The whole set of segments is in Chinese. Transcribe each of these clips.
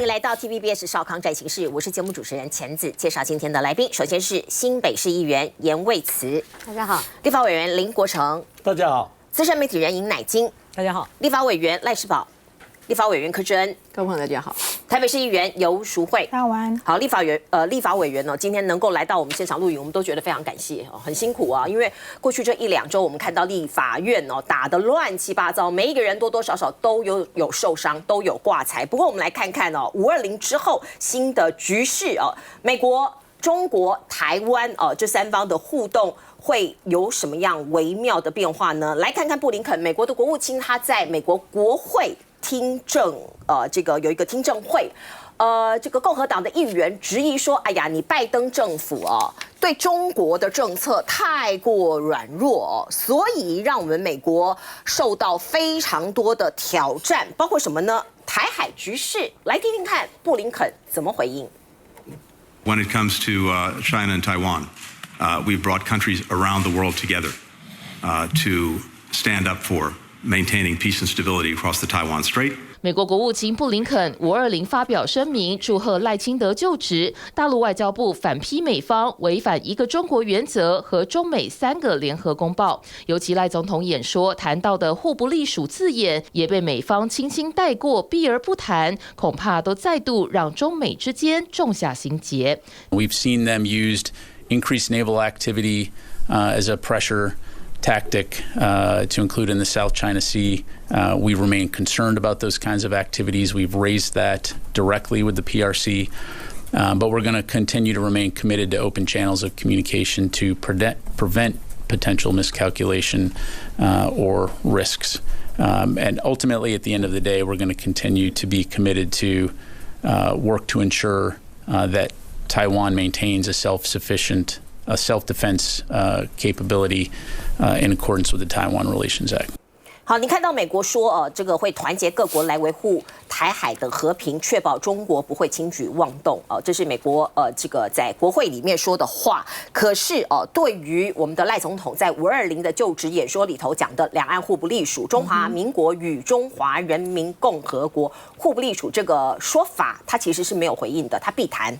迎来到 TVBS 少康战情室，我是节目主持人钱子。介绍今天的来宾，首先是新北市议员严卫慈，大家好；立法委员林国成，大家好；资深媒体人尹乃金，大家好；立法委员赖世宝，立法委员柯志恩，各位朋友大家好；台北市议员游淑慧，大家晚。好，立法委员呢，今天能够来到我们现场录影，我们都觉得非常感谢哦，很辛苦啊，因为过去这1-2周，我们看到立法院哦打得乱七八糟，每一个人多多少少都有受伤，都有挂彩。不过我们来看看哦，520之后新的局势哦，美国、中国、台湾哦这3方的互动会有什么样微妙的变化呢？来看看布林肯，美国的国务卿他在美国国会听证，这个有一个听证会。这个共和党的议员质疑说：“哎呀，你拜登政府对中国的政策太过软弱所以让我们美国受到非常多的挑战，包括什么呢？台海局势。来听听看布林肯怎么回应。” When it comes to China and Taiwan, we've brought countries around the world together to stand up for maintaining peace and stability across the Taiwan Strait. 美国国务卿布林肯520发表声明，祝贺赖清德就职。大陆外交部反批美方违反一个中国原则和中美3个联合公报。尤其赖总统演说谈到的互不隶属字眼，也被美方轻轻带过，避而不谈，恐怕都再度让中美之间种下心结。We've seen them used increased naval activity as a pressure tactic to include in the South China Sea. We remain concerned about those kinds of activities. We've raised that directly with the PRC, but we're going to continue to remain committed to open channels of communication to prevent potential miscalculation or risks. And ultimately, at the end of the day, we're going to continue to be committed to work to ensure that Taiwan maintains a self-sufficient self-defense capability in accordance with the Taiwan Relations Act. 好，你看到美国说，这个会团结各国来维护台海的和平，确保中国不会轻举妄动，这是美国这个在国会里面说的话。可是对于我们的赖总统在520的就职演说里头讲的两岸互不隶属，中华民国与中华人民共和国互不隶属这个说法，他其实是没有回应的，他避谈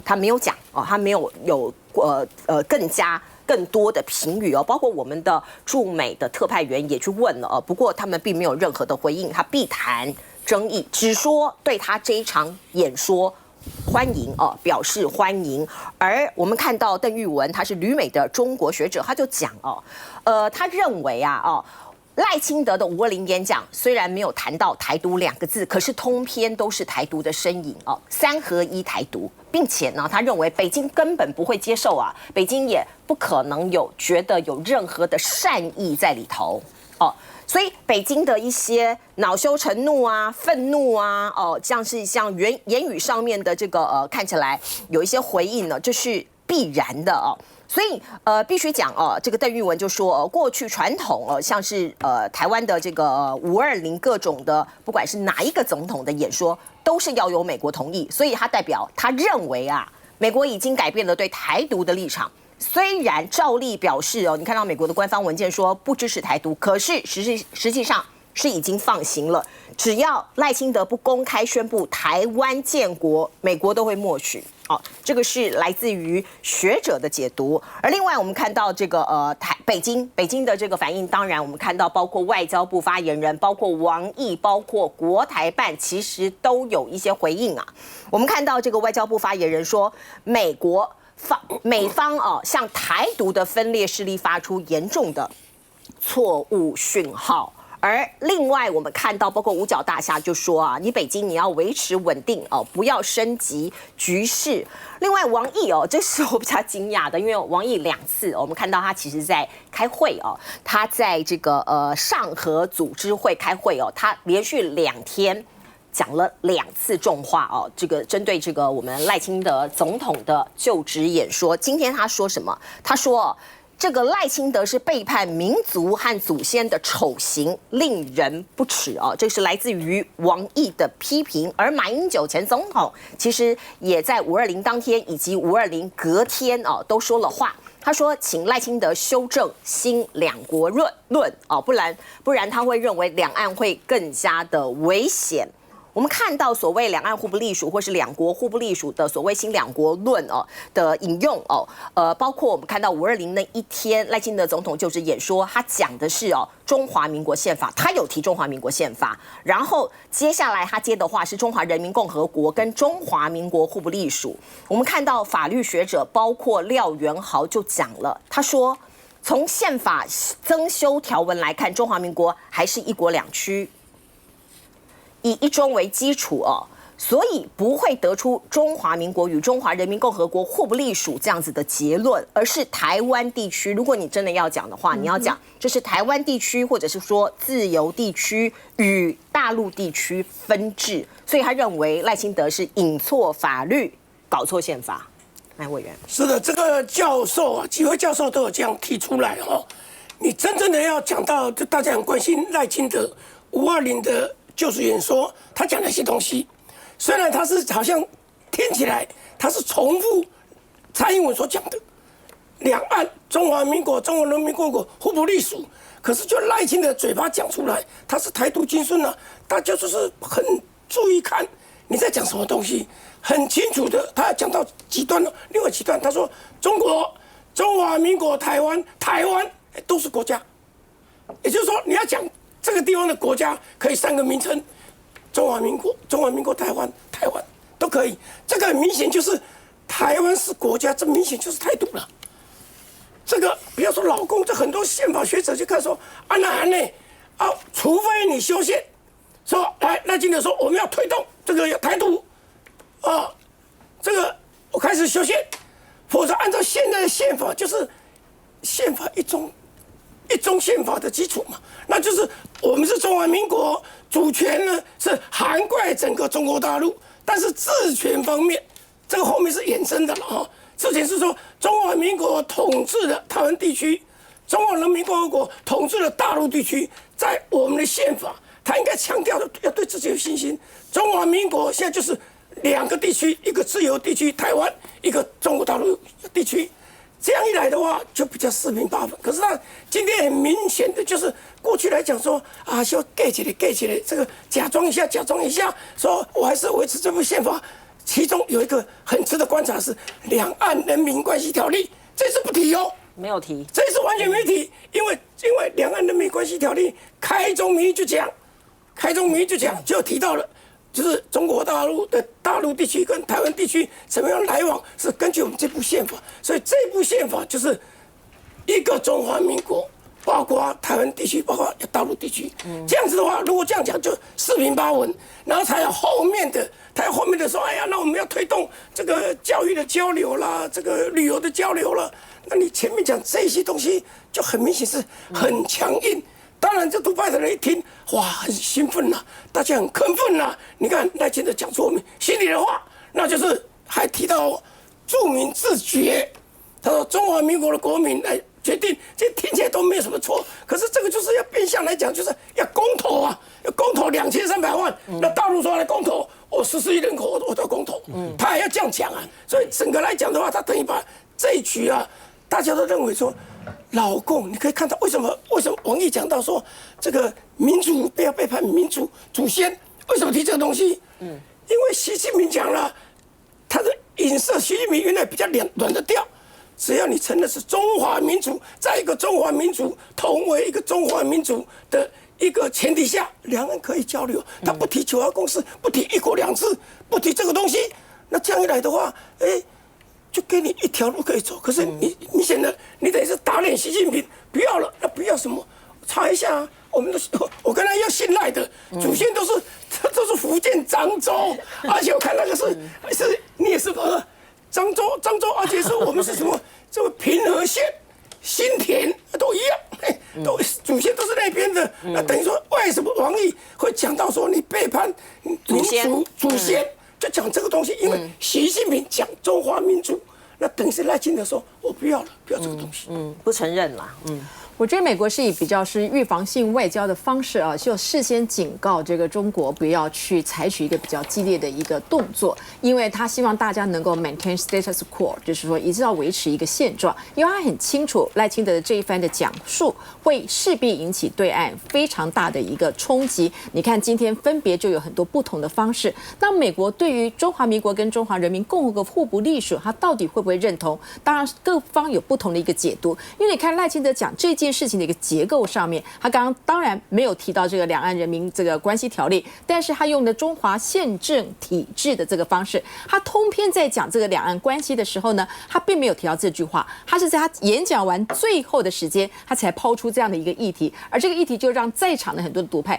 他没有讲他没有更多的评语包括我们的驻美的特派员也去问了不过他们并没有任何的回应，他避谈争议，只说对他这一场演说欢迎表示欢迎。而我们看到邓玉文，他是旅美的中国学者，他就讲他认为赖清德的520演讲虽然没有谈到台独2个字，可是通篇都是台独的身影3合1台独，并且呢，他认为北京根本不会接受北京也不可能觉得有任何的善意在里头所以北京的一些恼羞成怒愤怒像言语上面的这个看起来有一些回应呢，这是必然的所以必须讲这个邓玉文就说过去传统像是台湾的这个520各种的，不管是哪一个总统的演说，都是要由美国同意，所以他代表他认为美国已经改变了对台独的立场。虽然照例表示你看到美国的官方文件说不支持台独，可是实际上是已经放行了。只要赖清德不公开宣布台湾建国，美国都会默许。这个是来自于学者的解读。而另外我们看到这个北京的这个反应，当然我们看到包括外交部发言人，包括王毅，包括国台办，其实都有一些回应我们看到这个外交部发言人说，美方向台独的分裂势力发出严重的错误讯号。而另外我们看到包括五角大厦就说你北京你要维持稳定不要升级局势。另外王毅这是我比较惊讶的，因为王毅2次我们看到他其实在开会他在这个上合组织会开会他连续2天讲了2次重话这个针对这个我们赖清德总统的就职演说。今天他说什么？他说这个赖清德是背叛民族和祖先的丑行，令人不齿这是来自于王毅的批评。而马英九前总统其实也在520当天以及520隔天都说了话。他说，请赖清德修正新两国论不然他会认为两岸会更加的危险。我们看到所谓两岸互不隶属或是两国互不隶属的所谓新两国论的引用包括我们看到520那一天赖清德总统就职演说，他讲的是中华民国宪法，他有提中华民国宪法，然后接下来他接的话是中华人民共和国跟中华民国互不隶属。我们看到法律学者包括廖元豪就讲了，他说从宪法增修条文来看，中华民国还是一国两区。以一中为基础所以不会得出中华民国与中华人民共和国互不隶属这样子的结论，而是台湾地区。如果你真的要讲的话，你要讲这是台湾地区，或者是说自由地区与大陆地区分治。所以他认为赖清德是引错法律，搞错宪法。来，委员。是的，这个教授几位教授都有这样提出来你真正的要讲到，就大家很关心赖清德520的就职演说，他讲那些东西，虽然他是好像听起来他是重复蔡英文所讲的两岸中华民国、中华人民共和国互不隶属，可是就赖清德嘴巴讲出来，他是台独精神大家就是很注意看你在讲什么东西，很清楚的。他讲到极端另外极端，他说中国、中华民国、台湾都是国家，也就是说你要讲。这个地方的国家可以3个名称，中华民国、台湾都可以。这个很明显就是台湾是国家，这明显就是台独了。这个不要说老公，这很多宪法学者就看说除非你修宪，说赖清德说我们要推动这个台独这个我开始修宪，否则按照现在的宪法就是宪法一中宪法的基础嘛，那就是我们是中华民国，主权呢是涵盖整个中国大陆，但是治权方面，这个后面是衍生的了之前是说中华民国统治的台湾地区，中华人民共和国统治的大陆地区，在我们的宪法，他应该强调的要对自己有信心。中华民国现在就是2个地区，一个自由地区台湾，一个中国大陆地区。这样一来的话，就比较四平八稳。可是他今天很明显的就是，过去来讲说就盖起来，这个假装一下，说我还是维持这部宪法。其中有一个很值得观察的是《两岸人民关系条例》，这次不提没有提，这次完全没提，因为《两岸人民关系条例》开宗明义就讲，就提到了。就是中国大陆的大陆地区跟台湾地区怎么样来往，是根据我们这部宪法，所以这部宪法就是一个中华民国，包括台湾地区，包括大陆地区。这样子的话，如果这样讲，就四平八稳，然后才有后面的说，那我们要推动这个教育的交流啦，这个旅游的交流啦。那你前面讲这些东西，就很明显是很强硬。当然，这独派的人一听，哇，很兴奋呐，大家很亢奋呐。你看赖清德讲出我们心里的话，那就是还提到著名自决。他说中华民国的国民来决定，这听起来都没有什么错。可是这个就是要变相来讲，就是要公投要公投2300万。那大陆说来公投，我14亿人口我都要公投，他还要这样讲所以整个来讲的话，他等于把这一局大家都认为说。老共，你可以看到为什么王毅讲到说这个民主不要背叛民主祖先？为什么提这个东西？因为习近平讲了，他的影射习近平原来比较软的调，只要你承认是中华民族，在一个中华民族同为一个中华民族的一个前提下，两岸可以交流。他不提9·2共识，不提1国2制，不提这个东西，那这样一来的话，就给你一条路可以走，可是你显得你等于是打脸习近平，不要了，那不要什么？查一下我我跟他要信赖的祖先都是福建漳州，而且我看那个是你也是漳州，而且是我们是什么？这个平和县、新田都一样，都祖先都是那边的。那等于说，为什么王毅会讲到说你背叛民族祖先？就讲这个东西，因为习近平讲中华民族，那等于是赖清德说，我不要了，不要这个东西，不承认啦，我觉得美国是以比较是预防性外交的方式啊，就事先警告这个中国不要去采取一个比较激烈的一个动作，因为他希望大家能够 maintain status quo， 就是说一直要维持一个现状，因为他很清楚赖清德的这一番的讲述会势必引起对岸非常大的一个冲击。你看今天分别就有很多不同的方式，那美国对于中华民国跟中华人民共和国互不隶属，他到底会不会认同？当然各方有不同的一个解读，因为你看赖清德讲这件事情的一个结构上面，他刚刚当然没有提到这个两岸人民这个关系条例，但是他用的中华宪政体制的这个方式，他通篇在讲这个两岸关系的时候呢，他并没有提到这句话，他是在他演讲完最后的时间，他才抛出这样的一个议题，而这个议题就让在场的很多的独派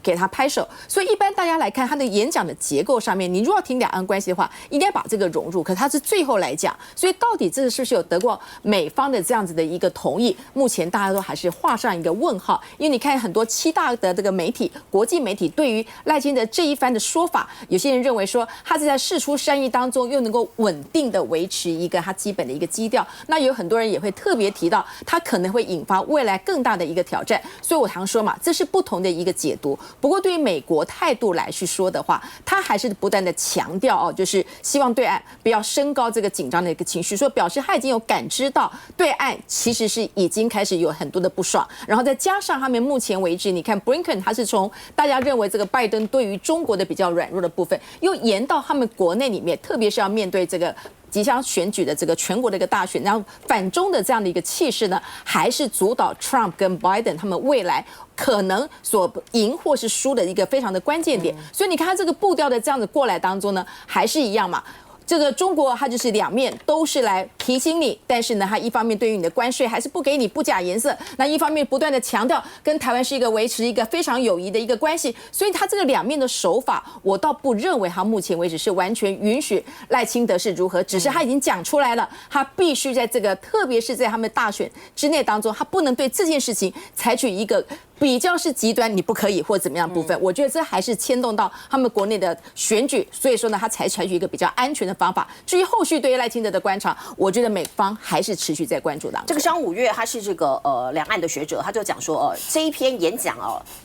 给他拍手。所以一般大家来看他的演讲的结构上面，你如果要听两岸关系的话，应该把这个融入，可他是最后来讲，所以到底这个是不是有得过美方的这样子的一个同意？目前大家都还是画上一个问号，因为你看很多7大的这个媒体、国际媒体对于赖清德这一番的说法，有些人认为说他是在释出善意当中，又能够稳定的维持一个他基本的一个基调。那有很多人也会特别提到，他可能会引发未来更大的一个挑战。所以我常说嘛，这是不同的一个解读。不过对于美国态度来去说的话，他还是不断的强调哦，就是希望对岸不要升高这个紧张的一个情绪，说表示他已经有感知到对岸其实是已经开始有很多的不爽，然后再加上他们目前为止，你看 Blinken 他是从大家认为这个拜登对于中国的比较软弱的部分，又延到他们国内里面，特别是要面对这个即将选举的这个全国的一个大选，然后反中的这样的一个气势呢，还是主导 Trump 跟 Biden 他们未来可能所赢或是输的一个非常的关键点。所以你看他这个步调的这样子过来当中呢，还是一样嘛。这个中国它就是两面都是来提醒你，但是呢，它一方面对于你的关税还是不给你不假颜色，那一方面不断的强调跟台湾是一个维持一个非常友谊的一个关系，所以它这个两面的手法，我倒不认为它目前为止是完全允许赖清德是如何，只是他已经讲出来了，他必须在这个特别是在他们大选之内当中，他不能对这件事情采取一个比较是极端，你不可以或怎么样的部分，我觉得这还是牵动到他们国内的选举，所以说呢，他才采取一个比较安全的方法。至于后续对于赖清德的观察，我觉得美方还是持续在关注当中。这个商五月他是这个两岸的学者，他就讲说这一篇演讲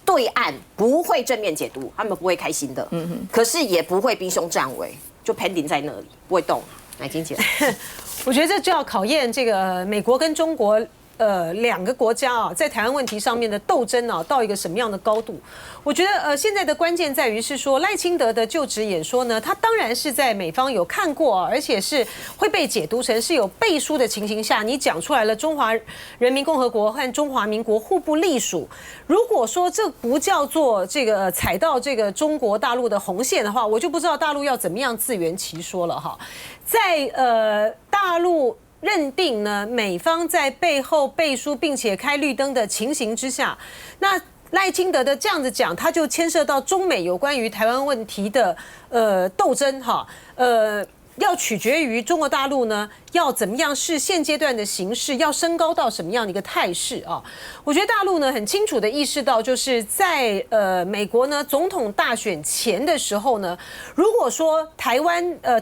对岸不会正面解读，他们不会开心的，可是也不会逼凶战危，就 pending 在那里不会动。乃金姐，我觉得这就要考验这个美国跟中国。两个国家啊，在台湾问题上面的斗争啊，到一个什么样的高度？我觉得现在的关键在于是说赖清德的就职演说呢，他当然是在美方有看过，而且是会被解读成是有背书的情形下，你讲出来了中华人民共和国和中华民国互不隶属。如果说这不叫做这个踩到这个中国大陆的红线的话，我就不知道大陆要怎么样自圆其说了哈。在大陆认定呢，美方在背后背书并且开绿灯的情形之下，那赖清德的这样子讲，他就牵涉到中美有关于台湾问题的斗争哈，要取决于中国大陆呢要怎么样是现阶段的形势，要升高到什么样的一个态势啊？我觉得大陆呢很清楚的意识到，就是在美国呢总统大选前的时候呢，如果说台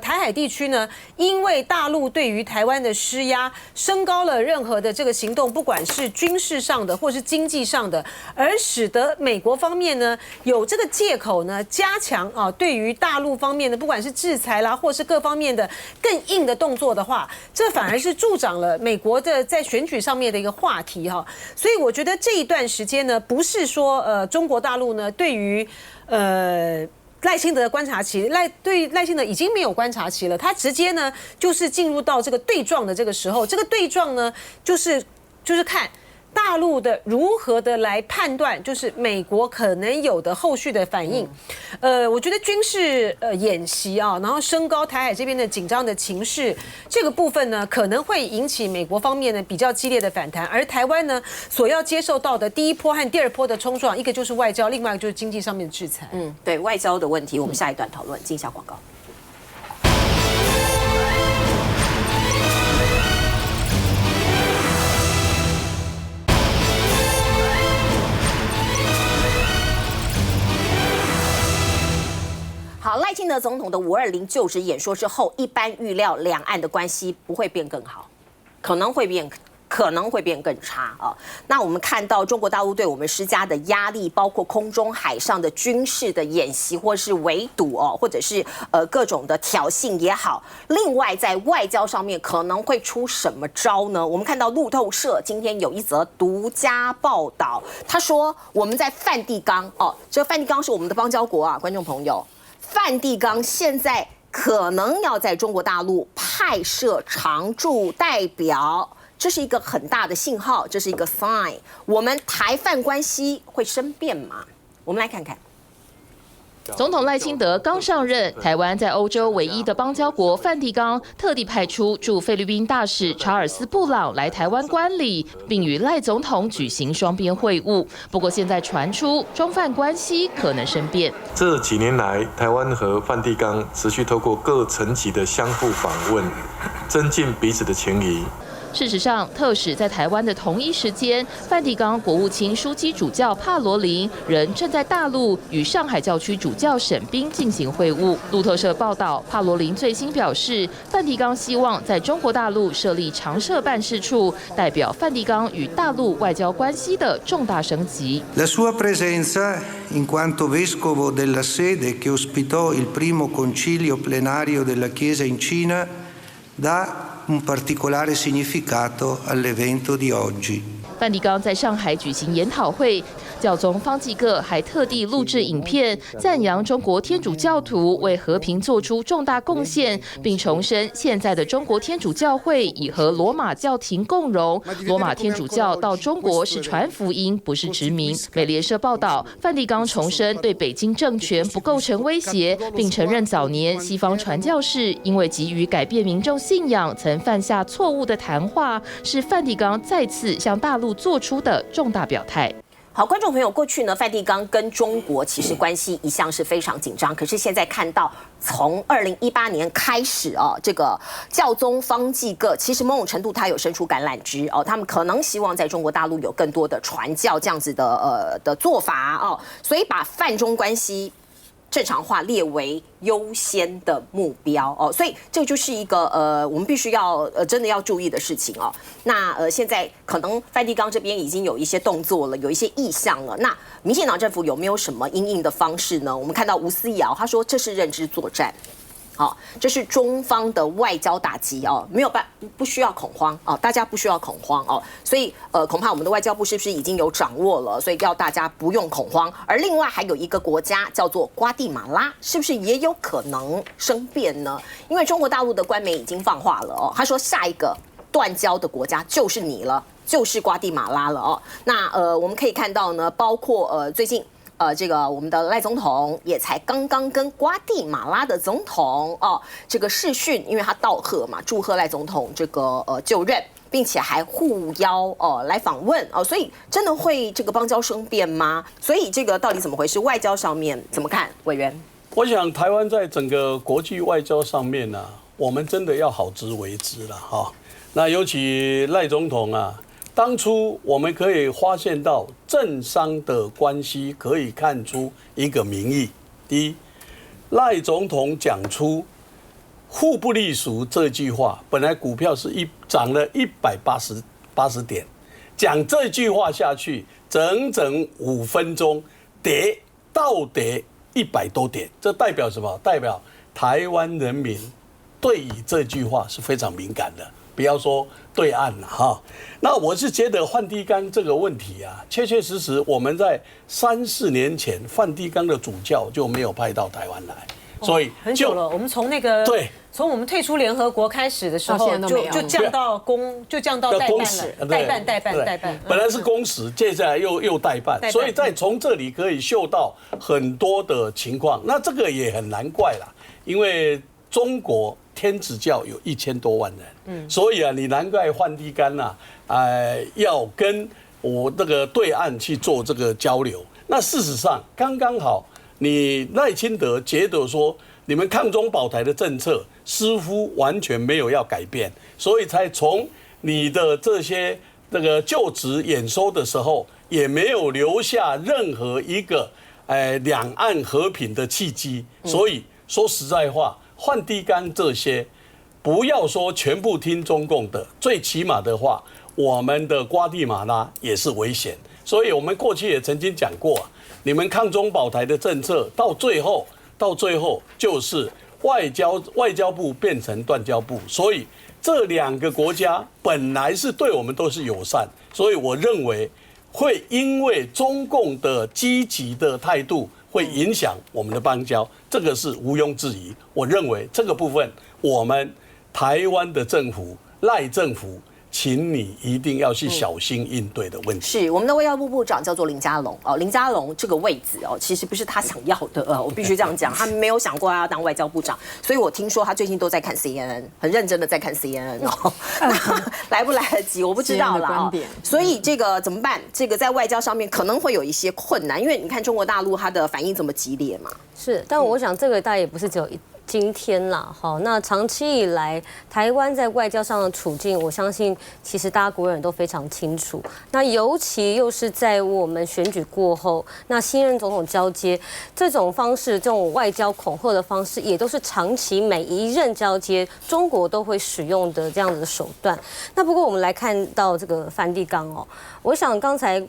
海地区呢因为大陆对于台湾的施压升高了任何的这个行动，不管是军事上的或是经济上的，而使得美国方面呢有这个借口呢加强对于大陆方面的不管是制裁啦或是各方面的更硬的动作的话，这反而是助长了美国的在选举上面的一个话题哈。所以我觉得这一段时间呢，不是说中国大陆呢对于赖清德的观察期，对赖清德已经没有观察期了，他直接呢就是进入到这个对撞的这个时候，这个对撞呢就是看大陆的如何的来判断，就是美国可能有的后续的反应。我觉得军事演习啊，然后升高台海这边的紧张的情势，这个部分呢可能会引起美国方面呢比较激烈的反弹，而台湾呢所要接受到的第一波和第二波的冲撞，一个就是外交，另外一个就是经济上面的制裁。对外交的问题，我们下一段讨论，进一下广告。好，赖清德总统的520就职演说之后，一般预料两岸的关系不会变更好，可能会变可能会变更差啊。那我们看到中国大陆对我们施加的压力，包括空中、海上的军事的演习，或是围堵哦，或者是各种的挑衅也好。另外，在外交上面可能会出什么招呢？我们看到路透社今天有一则独家报道，他说我们在梵蒂冈哦，这个梵蒂冈是我们的邦交国啊，观众朋友，梵蒂冈现在可能要在中国大陆派设常驻代表。这是一个很大的信号，这是一个 sign。我们台梵关系会生变吗？我们来看看。总统赖清德刚上任，台湾在欧洲唯一的邦交国梵蒂冈特地派出驻菲律宾大使查尔斯·布朗来台湾观礼，并与赖总统举行双边会晤。不过现在传出中梵关系可能生变。这几年来，台湾和梵蒂冈持续透过各层级的相互访问，增进彼此的情谊。事实上，特使在台湾的同一时间，梵蒂冈国务卿枢机主教帕罗林仍正在大陆与上海教区主教沈彬进行会晤。路透社报道，帕罗林最新表示，梵蒂冈希望在中国大陆设立常设办事处，代表梵蒂冈与大陆外交关系的重大升级。La sua presenza, in quanto vescovo della sede che ospitò il primo concilio plenario della Chiesa in Cina, dà un particolare significato all'evento di oggi. 梵蒂冈在上海举行研讨会，教宗方济各还特地录制影片，赞扬中国天主教徒为和平做出重大贡献，并重申现在的中国天主教会已和罗马教廷共荣。罗马天主教到中国是传福音，不是殖民。美联社报道，梵蒂冈重申对北京政权不构成威胁，并承认早年西方传教士因为急于改变民众信仰，曾犯下错误的谈话，是梵蒂冈再次向大陆做出的重大表态。好，观众朋友，过去呢，梵蒂冈跟中国其实关系一向是非常紧张，可是现在看到从2018年开始哦，这个教宗方济各其实某种程度他有伸出橄榄枝哦，他们可能希望在中国大陆有更多的传教这样子的做法哦，所以把梵中关系正常化列为优先的目标哦，所以这就是一个我们必须要真的要注意的事情哦。那现在可能梵蒂冈这边已经有一些动作了，有一些意向了。那民进党政府有没有什么因应的方式呢？我们看到吴思瑶他说这是认知作战。好，这是中方的外交打击哦，没有不需要恐慌哦，大家不需要恐慌哦，所以恐怕我们的外交部是不是已经有掌握了？所以要大家不用恐慌。而另外还有一个国家叫做瓜地马拉，是不是也有可能生变呢？因为中国大陆的官媒已经放话了哦，他说下一个断交的国家就是你了，就是瓜地马拉了哦。那我们可以看到呢，包括最近。这个我们的赖总统也才刚刚跟瓜地马拉的总统这个视讯，因为他道贺嘛，祝贺赖总统这个就任，并且还互邀来访问所以真的会这个邦交生变吗？所以这个到底怎么回事？外交上面怎么看？委员，我想台湾在整个国际外交上面呢，我们真的要好自为之了哈。那尤其赖总统啊。当初我们可以发现到政商的关系，可以看出一个民意。第一，赖总统讲出“互不隶属”这句话，本来股票是涨了180点，讲这句话下去，整整5分钟倒跌100多点，这代表什么？代表台湾人民对于这句话是非常敏感的。不要说对岸了哈，那我是觉得梵蒂冈这个问题啊，确确实实我们在3、4年前，梵蒂冈的主教就没有派到台湾来，所以很久了。我们从那个从我们退出联合国开始的时候，就降到代办了，代办。本来是公使，接下来又代办，所以从这里可以嗅到很多的情况。那这个也很难怪啦，因为中国。天主教有1000多万人，所以啊，你难怪梵蒂冈啊，要跟我这个对岸去做这个交流。那事实上刚刚好，你赖清德觉得说，你们抗中保台的政策似乎完全没有要改变，所以才从你的这些这个就职演说的时候，也没有留下任何一个两岸和平的契机。所以说实在话。梵蒂冈这些，不要说全部听中共的，最起码的话，我们的瓜地马拉也是危险。所以我们过去也曾经讲过，你们抗中保台的政策到最后就是外交部变成断交部，所以这2个国家本来是对我们都是友善，所以我认为会因为中共的积极的态度会影响我们的邦交，这个是毋庸置疑。我认为这个部分我们台湾的政府赖政府，请你一定要去小心应对的问题。是我们的外交部部长叫做林佳龙哦，林佳龙这个位置哦，其实不是他想要的我必须这样讲，他没有想过他要当外交部长，所以我听说他最近都在看 CNN， 很认真的在看 CNN 哦，来不来得及我不知道啦哦。所以这个怎么办？这个在外交上面可能会有一些困难，因为你看中国大陆它的反应这么激烈嘛。是，但我想这个大概也不是只有今天啦，好，那长期以来台湾在外交上的处境，我相信其实大家国人都非常清楚。那尤其又是在我们选举过后，那新任总统交接这种方式，这种外交恐吓的方式，也都是长期每一任交接中国都会使用的这样子的手段。那不过我们来看到这个梵蒂冈哦，我想刚才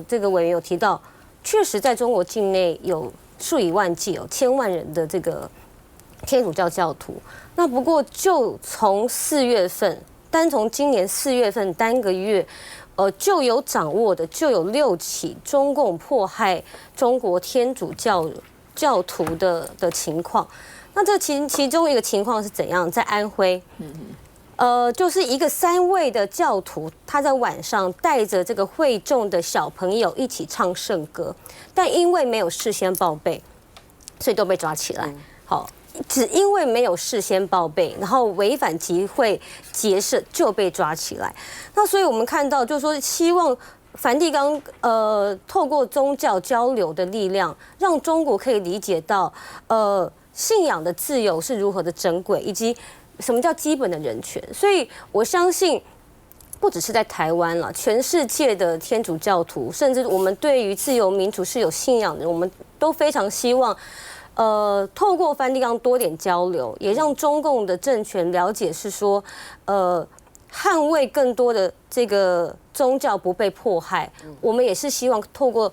这个委员有提到，确实在中国境内有数以万计千万人的这个天主教教徒。那不过就从4月份，单从今年4月份单个月，就有掌握的就有6起中共迫害中国天主教徒的情况。那这其中一个情况是怎样？在安徽，就是一个3位的教徒，他在晚上带着这个会众的小朋友一起唱圣歌，但因为没有事先报备，所以都被抓起来。好。只因为没有事先报备，然后违反集会结社就被抓起来。那所以我们看到，就是说，希望梵蒂冈透过宗教交流的力量，让中国可以理解到信仰的自由是如何的珍贵，以及什么叫基本的人权。所以我相信，不只是在台湾了，全世界的天主教徒，甚至我们对于自由民主是有信仰的人，我们都非常希望。透过梵蒂冈多点交流，也让中共的政权了解是说，捍卫更多的这个宗教不被迫害。我们也是希望透过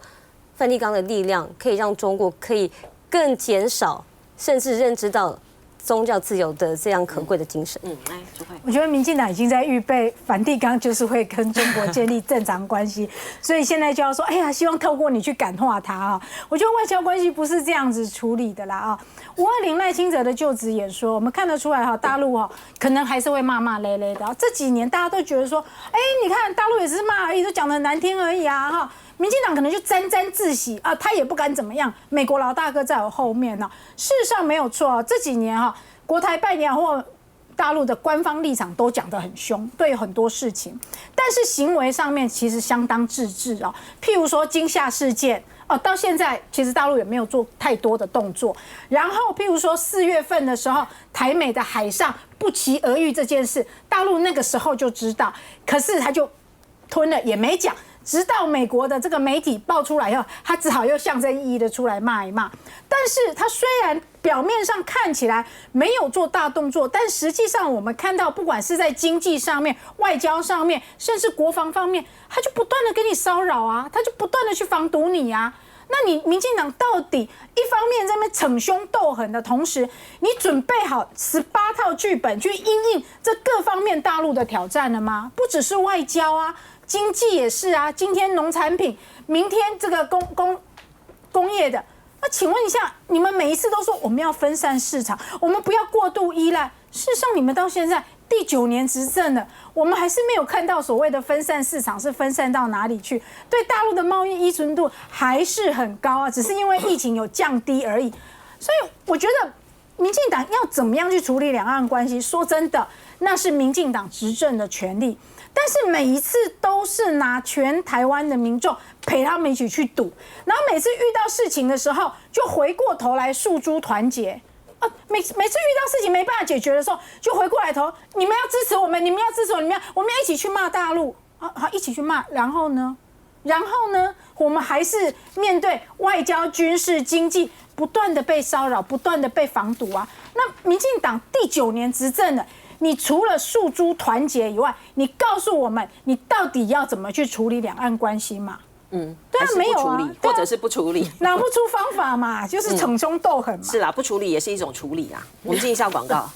梵蒂冈的力量，可以让中国可以更减少，甚至认知到宗教自由的这样可贵的精神。我觉得民进党已经在预备梵蒂冈就是会跟中国建立正常关系，所以现在就要说，哎呀，希望透过你去感化他啊。我觉得外交关系不是这样子处理的啦啊。520赖清德的就职演说，我们看得出来哈，大陆哈可能还是会骂骂咧咧的。这几年大家都觉得说，哎，你看大陆也是骂而已，都讲得很难听而已啊哈。民进党可能就沾沾自喜啊，他也不敢怎么样。美国老大哥在我后面呢，事实上没有错。这几年哈，国台办也好或大陆的官方立场都讲得很凶，对很多事情，但是行为上面其实相当自制啊。譬如说金夏事件到现在其实大陆也没有做太多的动作。然后譬如说4月份的时候，台美的海上不期而遇这件事，大陆那个时候就知道，可是他就吞了也没讲。直到美国的这个媒体爆出来以后，他只好又象征意义的出来骂一骂。但是他虽然表面上看起来没有做大动作，但实际上我们看到，不管是在经济上面、外交上面，甚至国防方面，他就不断的给你骚扰啊，他就不断的去防堵你啊。那你民进党到底一方面在那边逞凶斗狠的同时，你准备好18套剧本去因应这各方面大陆的挑战了吗？不只是外交啊。经济也是啊，今天农产品，明天这个工业的。那请问一下，你们每一次都说我们要分散市场，我们不要过度依赖。事实上，你们到现在第9年执政了，我们还是没有看到所谓的分散市场是分散到哪里去。对大陆的贸易依存度还是很高啊，只是因为疫情有降低而已。所以我觉得民进党要怎么样去处理两岸关系，说真的，那是民进党执政的权利。但是每一次都是拿全台湾的民众陪他们一起去赌，然后每次遇到事情的时候，就回过头来诉诸团结。每次遇到事情没办法解决的时候，就回过来头，你们要支持我们，你们要支持我们，我们要一起去骂大陆，好，一起去骂。然后呢，我们还是面对外交、军事、经济不断的被骚扰，不断的被防堵啊。那民进党第9年执政了。你除了诉诸团结以外，你告诉我们，你到底要怎么去处理两岸关系嘛？对啊，没有啊，或者是不处理，拿不出方法嘛，就是逞凶斗狠嘛。是啦，不处理也是一种处理啦。我们进一下广告。